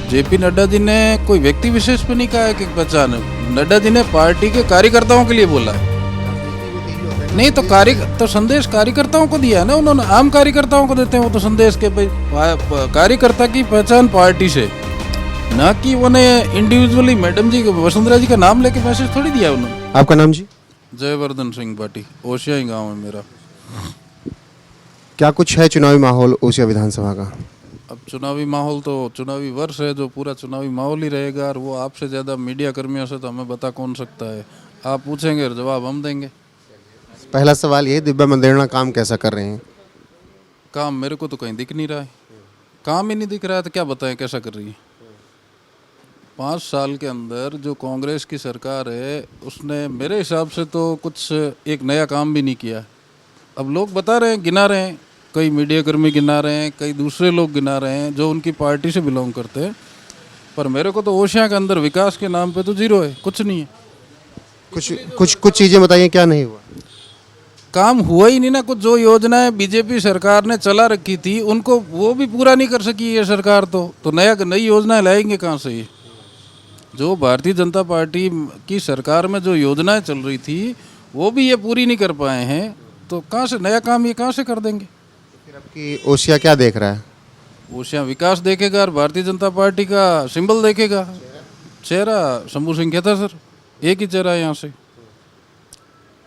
JP Nadda ji ने कोई व्यक्ति विशेष पे नहीं कहा है कि पहचान है। नड्डा जी ने पार्टी के कार्यकर्ताओं के लिए बोला है। नहीं तो संदेश कार्यकर्ताओं को दिया है ना उन्होंने, आम कार्यकर्ताओं को देते हैं वो तो संदेश के भाई कार्यकर्ता की पहचान पार्टी से, ना कि उन्हें इंडिविजुअली मैडम जी वसुंधरा जी का नाम लेके मैसेज थोड़ी दिया उन्होंने। आपका नाम जी? जयवर्धन सिंह भाटी, ओसिया ही गाँव है मेरा। क्या कुछ है चुनावी माहौल ओसिया विधानसभा का? अब चुनावी माहौल तो चुनावी वर्ष है, जो पूरा चुनावी माहौल ही रहेगा, और वो आपसे ज़्यादा मीडिया कर्मियों से तो हमें बता कौन सकता है। आप पूछेंगे और जवाब हम देंगे। पहला सवाल ये, दिव्या मंदेरणा काम कैसा कर रहे हैं? काम मेरे को तो कहीं दिख नहीं रहा है, काम ही नहीं दिख रहा है तो क्या बताएं कैसा कर रही है। 5 साल के अंदर जो कांग्रेस की सरकार है उसने मेरे हिसाब से तो कुछ एक नया काम भी नहीं किया। अब लोग बता रहे हैं, गिना रहे हैं, कई मीडिया कर्मी गिना रहे हैं, कई दूसरे लोग गिना रहे हैं जो उनकी पार्टी से बिलोंग करते हैं, पर मेरे को तो ओसिया के अंदर विकास के नाम पे तो जीरो है, कुछ नहीं है। कुछ चीज़ें बताइए, क्या नहीं हुआ? काम हुआ ही नहीं ना कुछ। जो योजनाएं बीजेपी सरकार ने चला रखी थी उनको वो भी पूरा नहीं कर सकी ये सरकार, तो नई योजनाएं लाएंगे कहाँ से ये? जो भारतीय जनता पार्टी की सरकार में जो योजनाएं चल रही थी वो भी ये पूरी नहीं कर पाए हैं, तो कहाँ से नया काम ये कहाँ से कर देंगे? फिर अब की ओसिया क्या देख रहा है? ओसिया विकास देखेगा और भारतीय जनता पार्टी का सिंबल देखेगा। चेहरा शंभू सिंह कहता सर, एक ही चेहरा है यहाँ से।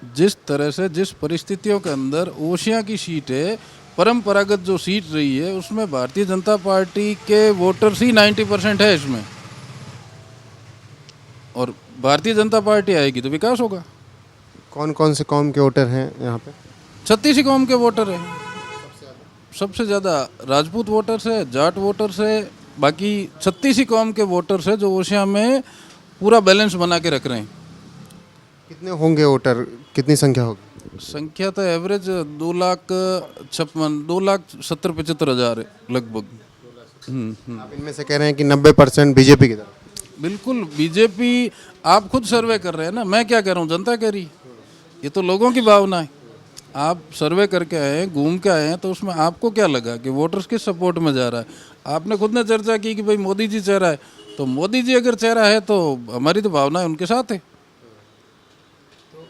जिस तरह से जिस परिस्थितियों के अंदर ओसिया की सीट है, परंपरागत जो सीट रही है, उसमें भारतीय जनता पार्टी के वोटर्स ही 90% है इसमें, और भारतीय जनता पार्टी आएगी तो विकास होगा। कौन कौन से कौम के वोटर हैं यहाँ पे? 36 कौम के वोटर हैं, सबसे ज़्यादा राजपूत वोटर्स है, जाट वोटर्स है, बाकी 36 कौम के वोटर्स है जो ओसिया में पूरा बैलेंस बना के रख रहे हैं। कितने होंगे वोटर, कितनी संख्या होगी? संख्या तो एवरेज 2,70,75,000 है लगभग। आप इनमें से कह रहे हैं कि 90% बीजेपी की तरफ? बिल्कुल बीजेपी। आप खुद सर्वे कर रहे हैं ना, मैं क्या कह रहा हूँ, जनता कह रही। ये तो लोगों की भावना है। आप सर्वे करके आए हैं, घूम के आए हैं, तो उसमें आपको क्या लगा कि वोटर्स किस सपोर्ट में जा रहा है? आपने खुद ने चर्चा की कि भाई मोदी जी चेहरा है, तो मोदी जी अगर चेहरा है तो हमारी तो भावना है उनके साथ है।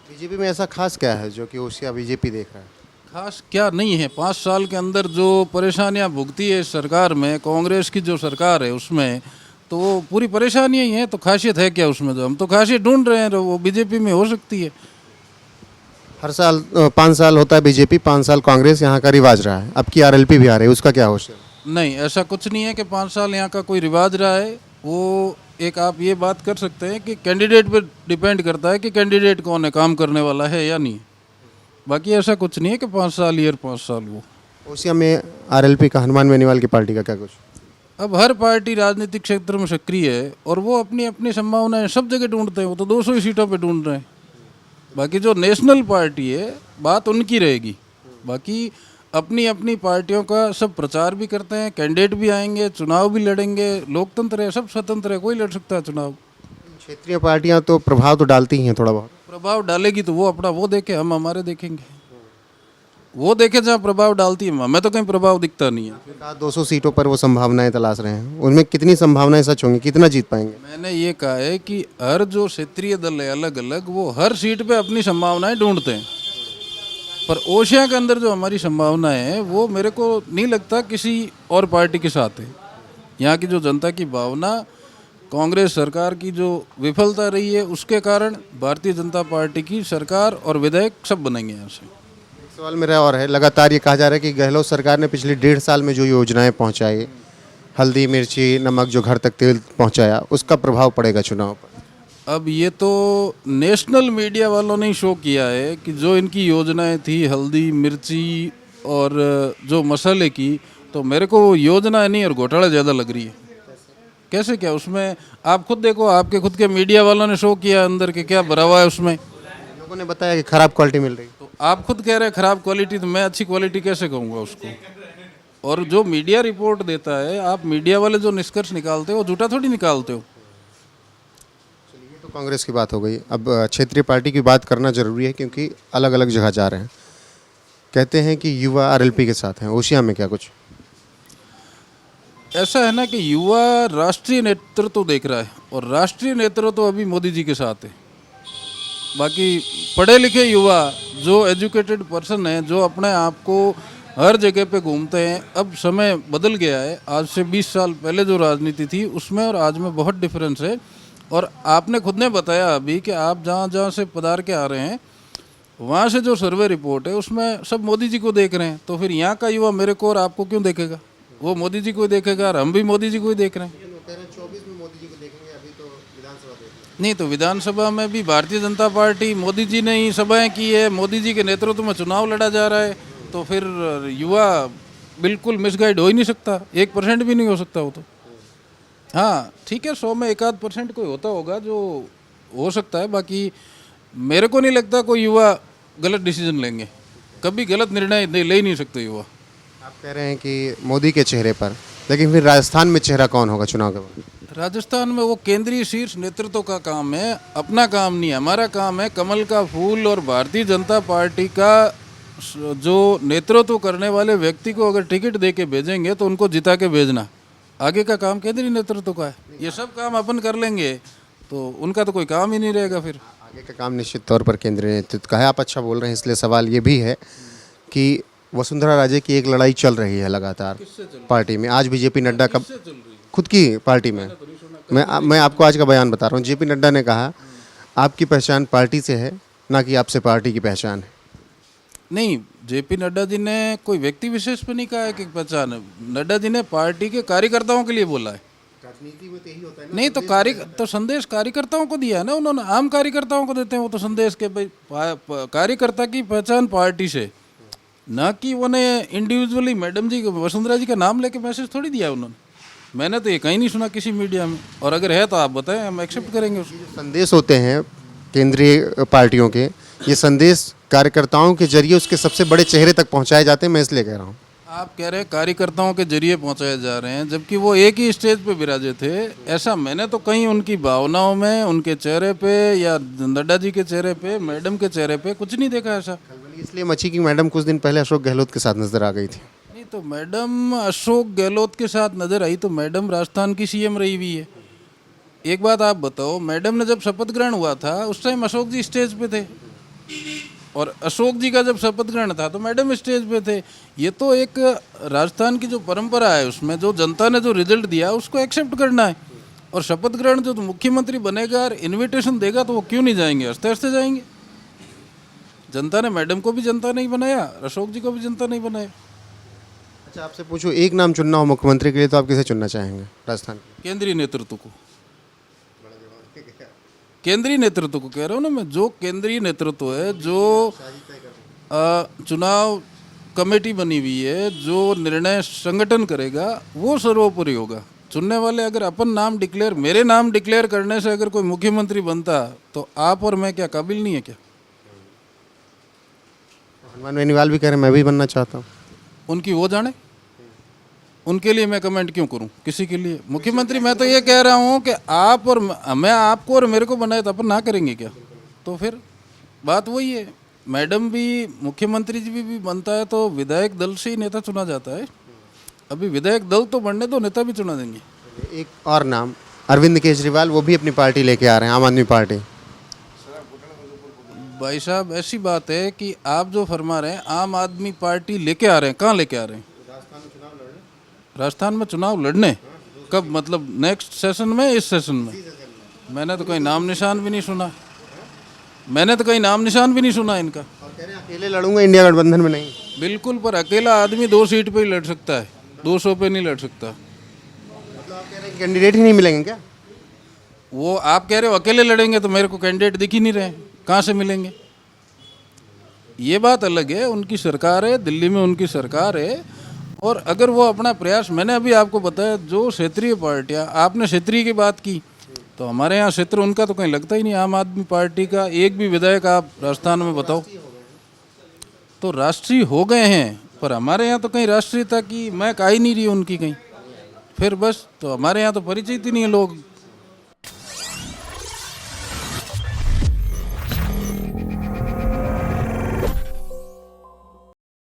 बीजेपी में ऐसा खास क्या है जो कि ओसिया बीजेपी देख रहा है? खास क्या नहीं है, 5 साल के अंदर जो परेशानियां भुगती है इस सरकार में, कांग्रेस की जो सरकार है उसमें, तो वो पूरी परेशानियां ही हैं। तो खासियत है क्या उसमें? जो हम तो खासियत ढूंढ रहे हैं, वो बीजेपी में हो सकती है। हर साल 5 साल होता है बीजेपी, 5 साल कांग्रेस, यहाँ का रिवाज रहा है। अब की आरएलपी भी आ रही है, उसका क्या होश है? नहीं, ऐसा कुछ नहीं है कि 5 साल यहाँ का कोई रिवाज रहा है। वो एक आप ये बात कर सकते हैं कि कैंडिडेट पे डिपेंड करता है कि कैंडिडेट कौन है, काम करने वाला है या नहीं। बाकी ऐसा कुछ नहीं है कि 5 साल ये और 5 साल वो। ओसिया में आरएलपी का, हनुमान बेनीवाल की पार्टी का क्या कुछ? अब हर पार्टी राजनीतिक क्षेत्र में सक्रिय है और वो अपनी अपनी संभावनाएं सब जगह ढूंढते हैं। वो तो 200 ही सीटों पे ढूंढ रहे हैं। बाकी जो नेशनल पार्टी है, बात उनकी रहेगी। बाकी अपनी अपनी पार्टियों का सब प्रचार भी करते हैं, कैंडिडेट भी आएंगे, चुनाव भी लड़ेंगे। लोकतंत्र है, सब स्वतंत्र है, कोई लड़ सकता है चुनाव। क्षेत्रीय पार्टियां तो प्रभाव तो डालती ही हैं थोड़ा बहुत। प्रभाव डालेगी तो वो अपना वो देखे, हम हमारे देखेंगे। वो देखे जहाँ प्रभाव डालती है, हमें तो कहीं प्रभाव दिखता नहीं है। 200 सीटों पर वो संभावनाएं तलाश रहे हैं, उनमें कितनी संभावनाएं सच होंगी, कितना जीत पाएंगे? मैंने ये कहा है कि हर जो क्षेत्रीय दल है अलग अलग, वो हर सीट पे अपनी संभावनाएं ढूंढते हैं, पर ओसिया के अंदर जो हमारी संभावनाएं हैं वो मेरे को नहीं लगता किसी और पार्टी के साथ है। यहाँ की जो जनता की भावना, कांग्रेस सरकार की जो विफलता रही है, उसके कारण भारतीय जनता पार्टी की सरकार और विधायक सब बनेंगे यहाँ से। सवाल मेरा और है, लगातार ये कहा जा रहा है कि गहलोत सरकार ने पिछले 1.5 साल में जो योजनाएं पहुंचाई, हल्दी मिर्ची नमक जो घर तक तेल पहुंचाया, उसका प्रभाव पड़ेगा चुनाव पर? अब ये तो नेशनल मीडिया वालों ने शो किया है कि जो इनकी योजनाएं थी हल्दी मिर्ची और जो मसाले की, तो मेरे को वो योजना नहीं और घोटाला ज़्यादा लग रही है। कैसे क्या? उसमें आप खुद देखो, आपके खुद के मीडिया वालों ने शो किया अंदर के क्या भरा हुआ है उसमें। लोगों ने बताया कि खराब क्वालिटी मिल रही, तो आप खुद कह रहे हैं खराब क्वालिटी, तो मैं अच्छी क्वालिटी कैसे कहूँगा उसको? और जो मीडिया रिपोर्ट देता है, आप मीडिया वाले जो निष्कर्ष निकालते हो वो झूठा थोड़ी निकालते हो। तो कांग्रेस की बात हो गई, अब क्षेत्रीय पार्टी की बात करना जरूरी है क्योंकि अलग अलग जगह जा रहे हैं। कहते हैं कि युवा आरएलपी के साथ हैं, ओसिया में क्या कुछ? ऐसा है ना कि युवा राष्ट्रीय नेतृत्व देख रहा है और राष्ट्रीय नेतृत्व अभी मोदी जी के साथ है। बाकी पढ़े लिखे युवा जो एजुकेटेड पर्सन है, जो अपने आप को हर जगह पे घूमते हैं, अब समय बदल गया है। आज से 20 साल पहले जो राजनीति थी उसमें और आज में बहुत डिफरेंस है। और आपने खुद ने बताया अभी कि आप जहाँ जहाँ से पधार के आ रहे हैं वहाँ से जो सर्वे रिपोर्ट है उसमें सब मोदी जी को देख रहे हैं। तो फिर यहाँ का युवा मेरे को और आपको क्यों देखेगा? वो मोदी जी को ही देखेगा और हम भी मोदी जी को ही देख रहे हैं। 24 में मोदी जी को देखेंगे, अभी तो विधानसभा देखेंगे। नहीं तो विधानसभा में भी भारतीय जनता पार्टी, मोदी जी ने ही सभाएं की है, मोदी जी के नेतृत्व में चुनाव लड़ा जा रहा है। तो फिर युवा बिल्कुल मिसगाइड हो ही नहीं सकता, 1% भी नहीं हो सकता वो तो। हाँ ठीक है, 100 में 1-8% कोई होता होगा जो हो सकता है। बाकी मेरे को नहीं लगता कोई युवा गलत डिसीजन लेंगे, कभी गलत निर्णय ले ही नहीं सकते युवा। आप कह रहे हैं कि मोदी के चेहरे पर, लेकिन फिर राजस्थान में चेहरा कौन होगा चुनाव के बाद? राजस्थान में वो केंद्रीय शीर्ष नेतृत्व का काम है, अपना काम नहीं है। हमारा काम है कमल का फूल और भारतीय जनता पार्टी का जो नेतृत्व करने वाले व्यक्ति को अगर टिकट दे के भेजेंगे तो उनको जिता के भेजना। आगे का काम केंद्रीय नेतृत्व का है। ये सब काम अपन कर लेंगे तो उनका तो कोई काम ही नहीं रहेगा फिर। आगे का काम निश्चित तौर पर केंद्रीय नेतृत्व का है। आप अच्छा बोल रहे हैं, इसलिए सवाल ये भी है कि वसुंधरा राजे की एक लड़ाई चल रही है लगातार पार्टी में। आज भी जेपी नड्डा का खुद की पार्टी में, मैं आपको आज का बयान बता रहा हूँ। जेपी नड्डा ने कहा आपकी पहचान पार्टी से है, ना कि आपसे पार्टी की पहचान है। नहीं, जेपी नड्डा जी ने कोई व्यक्ति विशेष पे नहीं कहा है कि पहचान है। नड्डा जी ने पार्टी के कार्यकर्ताओं के लिए बोला है। राजनीति में तो यही होता है। नहीं तो संदेश कार्यकर्ताओं को दिया है ना उन्होंने, आम कार्यकर्ताओं को देते हैं वो तो संदेश के भाई कार्यकर्ता की पहचान पार्टी से, ना कि उन्हें इंडिविजुअली मैडम जी वसुंधरा जी का नाम लेके मैसेज थोड़ी दिया उन्होंने। मैंने तो ये कहीं नहीं सुना किसी मीडिया में, और अगर है तो आप बताएं, हम एक्सेप्ट करेंगे उसको। संदेश होते हैं केंद्रीय पार्टियों के, ये संदेश कार्यकर्ताओं के जरिए उसके सबसे बड़े चेहरे तक पहुंचाए जाते हैं। मैं इसलिए कह रहा हूँ। आप कह रहे हैं कार्यकर्ताओं के जरिए पहुंचाए जा रहे हैं, जबकि वो एक ही स्टेज पे विराजे थे। ऐसा मैंने तो कहीं उनकी भावनाओं में, उनके चेहरे पे या नड्डा जी के चेहरे पे, मैडम के चेहरे पे कुछ नहीं देखा ऐसा। इसलिए मची कि मैडम कुछ दिन पहले अशोक गहलोत के साथ नजर आ गई थी। नहीं तो मैडम अशोक गहलोत के साथ नजर आई तो मैडम राजस्थान की सीएम रही हुई है। एक बात आप बताओ, मैडम ने जब शपथ ग्रहण हुआ था उस टाइम अशोक जी स्टेज पे थे, और अशोक जी का जब शपथ ग्रहण था तो मैडम स्टेज पे थे। ये तो एक राजस्थान की जो परंपरा है, उसमें जो जनता ने जो रिजल्ट दिया उसको एक्सेप्ट करना है। और शपथ ग्रहण जो मुख्यमंत्री बनेगा और इन्विटेशन देगा तो वो क्यों नहीं जाएंगे? हंसते हंसते जाएंगे। जनता ने मैडम को भी जनता नहीं बनाया, अशोक जी को भी जनता नहीं बनाया। अच्छा, आपसे पूछो, एक नाम चुनना हो मुख्यमंत्री के लिए तो आप किसे चुनना चाहेंगे राजस्थान? केंद्रीय नेतृत्व को, केंद्रीय नेतृत्व को कह रहा हूँ ना मैं। जो केंद्रीय नेतृत्व है, जो चुनाव कमेटी बनी हुई है, जो निर्णय संगठन करेगा, वो सर्वोपरि होगा। चुनने वाले अगर अपन नाम डिक्लेयर, मेरे नाम डिक्लेयर करने से अगर कोई मुख्यमंत्री बनता तो आप और मैं क्या काबिल नहीं है क्या? हनुमान बेनीवाल भी कह रहे हैं मैं भी बनना चाहता हूँ। उनकी वो जाने, उनके लिए मैं कमेंट क्यों करूं किसी के लिए? मुख्यमंत्री मैं तो ये कह रहा हूं कि आप और मैं, आपको और मेरे को बनाए तो अपन ना करेंगे क्या? तो फिर बात वही है। मैडम भी, मुख्यमंत्री जी भी बनता है तो विधायक दल से ही नेता चुना जाता है। अभी विधायक दल तो बनने दो, नेता भी चुना देंगे। एक और नाम, अरविंद केजरीवाल, वो भी अपनी पार्टी लेके आ रहे हैं, आम आदमी पार्टी। भाई साहब ऐसी बात है कि आप जो फरमा रहे हैं आम आदमी पार्टी लेके आ रहे हैं, कहाँ लेके आ रहे हैं? राजस्थान में चुनाव लड़ने? कब? मतलब नेक्स्ट सेशन में, इस सेशन में? मैंने तो कहीं नाम निशान भी नहीं सुना, मैंने तो कहीं नाम निशान भी नहीं सुना इनका। और कह रहे हैं अकेले लड़ूंगा, इंडिया गठबंधन में नहीं। बिल्कुल, पर अकेला आदमी 2 सीट पे ही लड़ सकता है, 200 पे नहीं लड़ सकता। मतलब आप कह रहे हैं कैंडिडेट ही नहीं मिलेंगे क्या? वो आप कह रहे हो अकेले लड़ेंगे, तो मेरे को कैंडिडेट दिख ही नहीं रहे, कहाँ से मिलेंगे? ये बात अलग है, उनकी सरकार है, दिल्ली में उनकी सरकार है, और अगर वो अपना प्रयास, मैंने अभी आपको बताया, जो क्षेत्रीय पार्टियां, आपने क्षेत्रीय की बात की, तो हमारे यहाँ क्षेत्र उनका तो कहीं लगता ही नहीं। आम आदमी पार्टी का एक भी विधायक आप राजस्थान में बताओ। तो राष्ट्रीय हो गए हैं, पर हमारे यहाँ तो कहीं राष्ट्रीयता की महक आ ही नहीं रही उनकी कहीं। फिर बस, तो हमारे यहाँ तो परिचित ही नहीं है लोग।